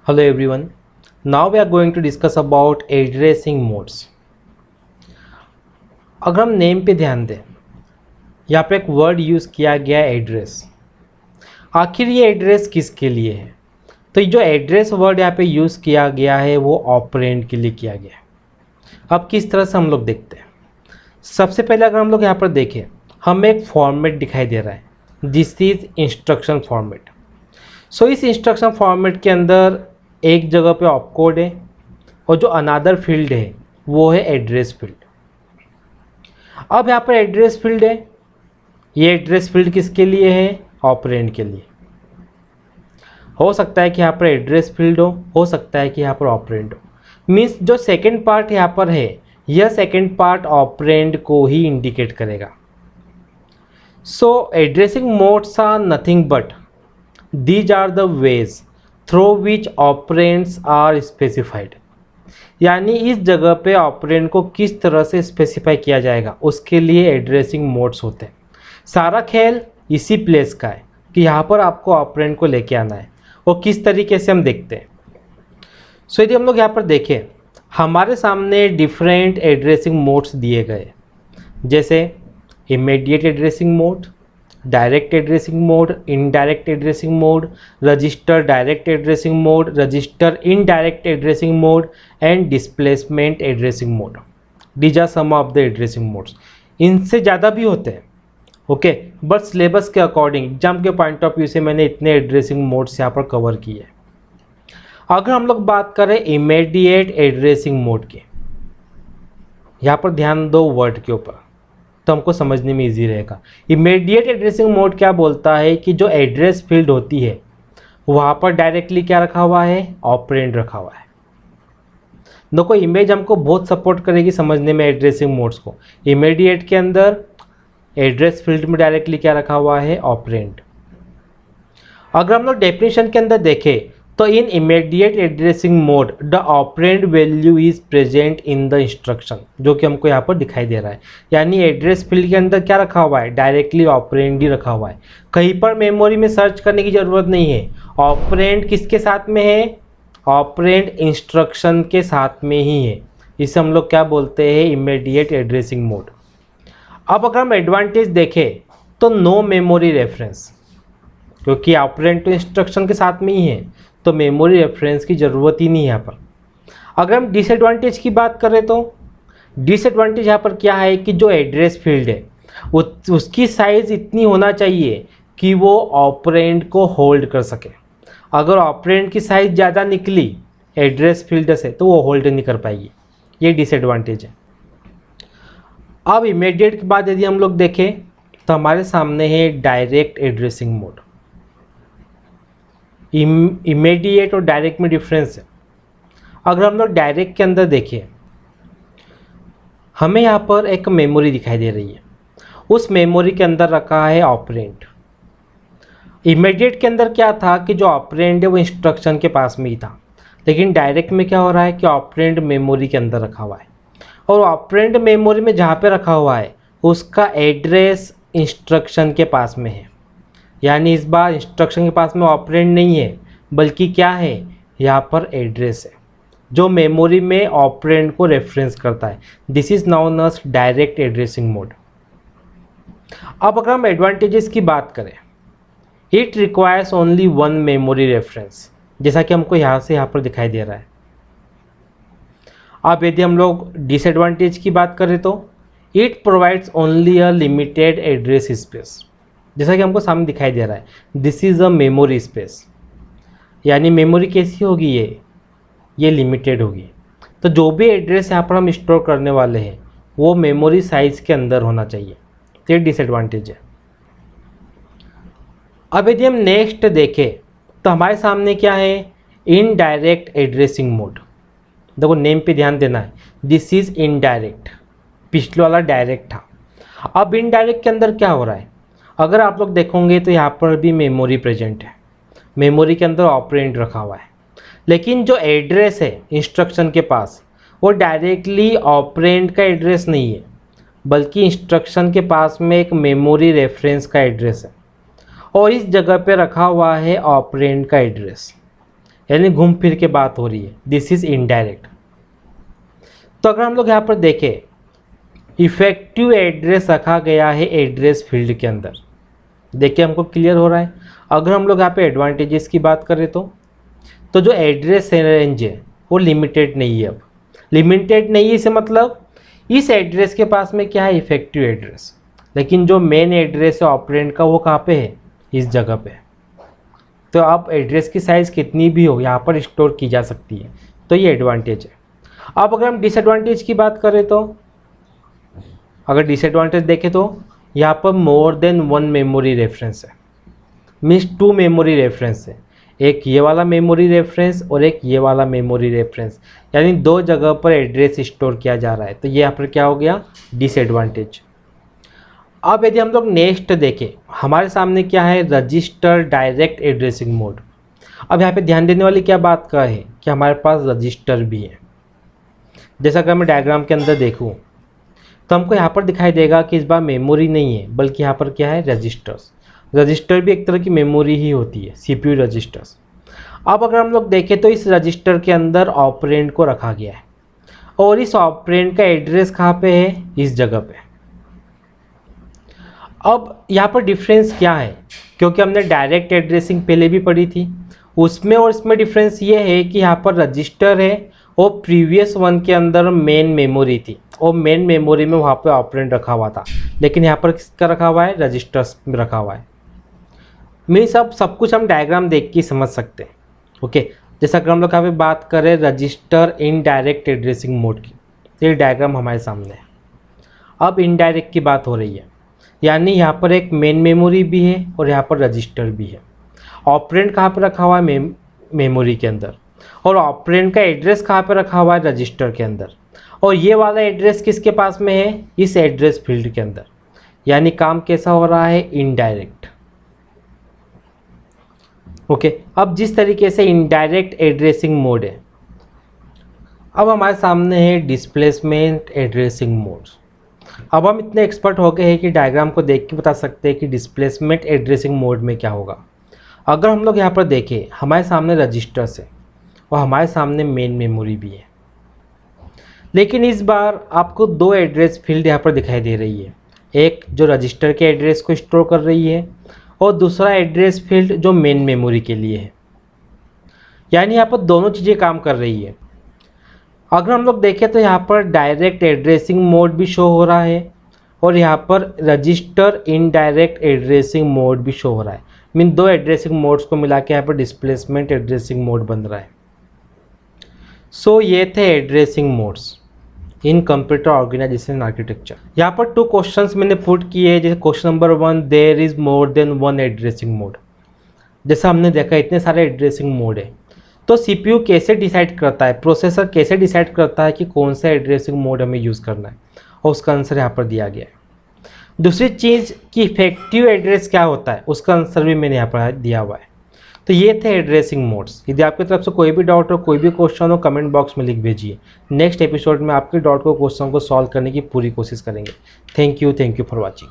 Hello everyone. Now we are going to discuss about addressing modes. अगर हम name पे ध्यान दें, यहाँ पे एक वर्ड यूज़ किया गया है एड्रेस। आखिर ये एड्रेस किसके लिए है? तो जो एड्रेस वर्ड यहाँ पे यूज़ किया गया है वो ऑपरेंड के लिए किया गया है। अब किस तरह से हम लोग देखते हैं। सबसे पहले अगर हम लोग यहाँ पर देखें, हमें एक फॉर्मेट दिखाई दे रहा है, दिस इज इंस्ट्रक्शन फॉर्मेट। सो इस इंस्ट्रक्शन फॉर्मेट के अंदर एक जगह पे ऑपकोड है और जो अनादर फील्ड है वो है एड्रेस फील्ड। अब यहाँ पर एड्रेस फील्ड है, ये एड्रेस फील्ड किसके लिए है? ऑपरेंड के लिए। हो सकता है कि यहाँ पर एड्रेस फील्ड हो सकता है कि यहाँ पर ऑपरेंड हो। मीन्स जो सेकेंड पार्ट यहाँ पर है, यह सेकेंड पार्ट ऑपरेंड को ही इंडिकेट करेगा। So addressing modes are nothing but these are the ways through which operands are specified। यानी इस जगह पे ऑपरेंड को किस तरह से स्पेसिफाई किया जाएगा, उसके लिए एड्रेसिंग मोड्स होते हैं। सारा खेल इसी प्लेस का है कि यहाँ पर आपको ऑपरेंड को लेके आना है और किस तरीके से हम देखते हैं। सो यदि हम लोग यहाँ पर देखें, हमारे सामने डिफरेंट एड्रेसिंग मोड्स दिए गए, जैसे immediate addressing mode, direct addressing mode, indirect addressing mode, register direct addressing mode, register indirect addressing mode and displacement addressing mode. These are some of the addressing modes. इनसे ज़्यादा भी होते हैं, okay, but syllabus के according, exam के point of view से मैंने इतने एड्रेसिंग मोड्स यहाँ पर कवर किए। अगर हम लोग बात करें इमीडिएट एड्रेसिंग मोड की, यहाँ पर ध्यान दो वर्ड के ऊपर, तो हमको समझने में इजी रहेगा। इमीडिएट एड्रेसिंग मोड क्या बोलता है कि जो एड्रेस फील्ड होती है वहाँ पर डायरेक्टली क्या रखा हुआ है? ऑपरेंड रखा हुआ है। देखो इमेज हमको बहुत सपोर्ट करेगी समझने में एड्रेसिंग मोड्स को। इमीडिएट के अंदर एड्रेस फील्ड में डायरेक्टली क्या रखा हुआ है? ऑपरेंड। अगर हम लोग डेफिनेशन के अंदर देखें तो इन immediate addressing mode the operand value is present in the instruction, जो कि हमको यहाँ पर दिखाई दे रहा है। यानी एड्रेस फील्ड के अंदर क्या रखा हुआ है? डायरेक्टली ऑपरेंड ही रखा हुआ है। कहीं पर मेमोरी में सर्च करने की ज़रूरत नहीं है। ऑपरेंड किसके साथ में है? ऑपरेंड इंस्ट्रक्शन के साथ में ही है। इसे हम लोग क्या बोलते हैं? Immediate addressing mode. अब अगर हम एडवांटेज देखें तो नो मेमोरी रेफरेंस, क्योंकि ऑपरेंड तो इंस्ट्रक्शन के साथ में ही है तो मेमोरी रेफरेंस की ज़रूरत ही नहीं है यहाँ पर। अगर हम डिसएडवांटेज की बात करें तो डिसएडवांटेज यहाँ पर क्या है कि जो एड्रेस फील्ड है उसकी साइज़ इतनी होना चाहिए कि वो ऑपरेंड को होल्ड कर सके। अगर ऑपरेंड की साइज़ ज़्यादा निकली एड्रेस फील्ड से तो वो होल्ड नहीं कर पाएगी, ये डिसएडवांटेज है। अब इमीडिएट के बाद यदि हम लोग देखें तो हमारे सामने है डायरेक्ट एड्रेसिंग मोड। इमीडिएट और डायरेक्ट में डिफरेंस है। अगर हम लोग डायरेक्ट के अंदर देखें, हमें यहाँ पर एक मेमोरी दिखाई दे रही है, उस मेमोरी के अंदर रखा है ऑपरेंड। इमीडिएट के अंदर क्या था कि जो ऑपरेंड है वो इंस्ट्रक्शन के पास में ही था, लेकिन डायरेक्ट में क्या हो रहा है कि ऑपरेंड मेमोरी के अंदर रखा हुआ है और ऑपरेंड मेमोरी में जहाँ पे रखा हुआ है उसका एड्रेस इंस्ट्रक्शन के पास में है। यानी इस बार इंस्ट्रक्शन के पास में ऑपरेंड नहीं है बल्कि क्या है? यहाँ पर एड्रेस है जो मेमोरी में ऑपरेंड को रेफरेंस करता है। This is known as direct addressing mode. अब अगर हम एडवांटेजेस की बात करें, it requires only one memory reference, जैसा कि हमको यहाँ से यहाँ पर दिखाई दे रहा है। अब यदि हम लोग डिसएडवांटेज की बात करें तो it provides only a limited address space, जैसा कि हमको सामने दिखाई दे रहा है। This is a memory space, यानी मेमोरी कैसी होगी? ये लिमिटेड होगी। तो जो भी एड्रेस यहाँ पर हम स्टोर करने वाले हैं वो मेमोरी साइज के अंदर होना चाहिए। तो ये डिसएडवांटेज है। अब यदि हम नेक्स्ट देखें तो हमारे सामने क्या है? Indirect addressing mode. देखो नेम पे ध्यान देना है, दिस इज़ इनडायरेक्ट, पिछले वाला डायरेक्ट था। अब इनडायरेक्ट के अंदर क्या हो रहा है? अगर आप लोग देखोगे तो यहाँ पर भी मेमोरी प्रेजेंट है, मेमोरी के अंदर ऑपरेंड रखा हुआ है, लेकिन जो एड्रेस है इंस्ट्रक्शन के पास वो डायरेक्टली ऑपरेंड का एड्रेस नहीं है बल्कि इंस्ट्रक्शन के पास में एक मेमोरी रेफरेंस का एड्रेस है और इस जगह पे रखा हुआ है ऑपरेंड का एड्रेस। यानी घूम फिर के बात हो रही है, दिस इज इनडायरेक्ट। तो अगर हम लोग यहाँ पर देखें, इफेक्टिव एड्रेस रखा गया है एड्रेस फील्ड के अंदर, देखिए हमको क्लियर हो रहा है। अगर हम लोग यहाँ पे एडवांटेजेस की बात करें तो जो एड्रेस रेंज है वो लिमिटेड नहीं है। अब लिमिटेड नहीं है, इसे मतलब इस एड्रेस के पास में क्या है, इफेक्टिव एड्रेस, लेकिन जो मेन एड्रेस है ऑपरेंड का वो कहाँ पे है, इस जगह पे। तो आप एड्रेस की साइज़ कितनी भी हो यहाँ पर स्टोर की जा सकती है, तो ये एडवांटेज है। अब अगर हम डिसएडवांटेज की बात करें तो अगर डिसएडवांटेज देखें तो यहाँ पर मोर देन वन मेमोरी रेफरेंस है, मीन्स 2 मेमोरी रेफरेंस है, एक ये वाला मेमोरी रेफरेंस और एक ये वाला मेमोरी रेफरेंस, यानी 2 जगह पर एड्रेस स्टोर किया जा रहा है। तो ये यहाँ पर क्या हो गया, डिसएडवांटेज। अब यदि हम लोग नेक्स्ट देखें, हमारे सामने क्या है, रजिस्टर डायरेक्ट एड्रेसिंग मोड। अब यहाँ पे ध्यान देने वाली क्या बात का है कि हमारे पास रजिस्टर भी है। जैसा कि मैं डायग्राम के अंदर देखूँ तो हमको यहाँ पर दिखाई देगा कि इस बार मेमोरी नहीं है, बल्कि यहाँ पर क्या है, रजिस्टर्स। रजिस्टर भी एक तरह की मेमोरी ही होती है, CPU रजिस्टर्स। अब अगर हम लोग देखें तो इस रजिस्टर के अंदर ऑपरेंड को रखा गया है और इस ऑपरेंड का एड्रेस कहाँ पे है, इस जगह पे। अब यहाँ पर डिफरेंस क्या है, क्योंकि हमने डायरेक्ट एड्रेसिंग पहले भी पढ़ी थी, उसमें और इसमें डिफरेंस ये है कि यहाँ पर रजिस्टर है और प्रीवियस वन के अंदर मेन मेमोरी थी और मेन मेमोरी में वहाँ पे ऑपरेंड रखा हुआ था, लेकिन यहाँ पर किसका रखा हुआ है, रजिस्टर्स में रखा हुआ है। मीन्स अब सब कुछ हम डायग्राम देख के समझ सकते हैं। ओके, जैसा कि हम लोग यहाँ पे बात करें रजिस्टर इनडायरेक्ट एड्रेसिंग मोड की, तो ये डायग्राम हमारे सामने है। अब इनडायरेक्ट की बात हो रही है, यानी यहाँ पर एक मेन मेमोरी भी है और यहाँ पर रजिस्टर भी है। ऑपरेंड कहाँ पर रखा हुआ है, मेमोरी के अंदर, और ऑपरेंड का एड्रेस कहाँ पर रखा हुआ है, रजिस्टर के अंदर। और ये वाला एड्रेस किसके पास में है, इस एड्रेस फील्ड के अंदर। यानी काम कैसा हो रहा है, इनडायरेक्ट। ओके, अब जिस तरीके से इनडायरेक्ट एड्रेसिंग मोड है, अब हमारे सामने है डिस्प्लेसमेंट एड्रेसिंग मोड। अब हम इतने एक्सपर्ट हो गए हैं कि डायग्राम को देख के बता सकते हैं कि डिस्प्लेसमेंट एड्रेसिंग मोड में क्या होगा। अगर हम लोग यहाँ पर देखें, हमारे सामने रजिस्टर्स है और हमारे सामने मेन मेमोरी भी है, लेकिन इस बार आपको 2 एड्रेस फील्ड यहाँ पर दिखाई दे रही है, एक जो रजिस्टर के एड्रेस को स्टोर कर रही है और दूसरा एड्रेस फील्ड जो मेन मेमोरी के लिए है। यानी यहाँ पर दोनों चीज़ें काम कर रही है। अगर हम लोग देखें तो यहाँ पर डायरेक्ट एड्रेसिंग मोड भी शो हो रहा है और यहाँ पर रजिस्टर इनडायरेक्ट एड्रेसिंग मोड भी शो हो रहा है। मीन 2 एड्रेसिंग मोड्स को मिला के यहाँ पर डिस्प्लेसमेंट एड्रेसिंग मोड बन रहा है। सो ये थे addressing modes in computer organization architecture. यहाँ पर 2 क्वेश्चंस मैंने पुट किए, जैसे question number 1, there is more than one addressing mode. जैसा हमने देखा इतने सारे एड्रेसिंग मोड है, तो CPU कैसे डिसाइड करता है, प्रोसेसर कैसे डिसाइड करता है कि कौन सा एड्रेसिंग मोड हमें यूज़ करना है, और उसका आंसर यहाँ पर दिया गया है। दूसरी चीज़ कि इफेक्टिव एड्रेस क्या होता है, उसका आंसर भी मैंने यहाँ पर दिया हुआ है। तो ये थे एड्रेसिंग मोड्स। यदि आपकी तरफ से कोई भी डाउट हो, कोई भी क्वेश्चन हो, कमेंट बॉक्स में लिख भेजिए। नेक्स्ट एपिसोड में आपके डाउट को, क्वेश्चन को सॉल्व करने की पूरी कोशिश करेंगे। Thank you for watching.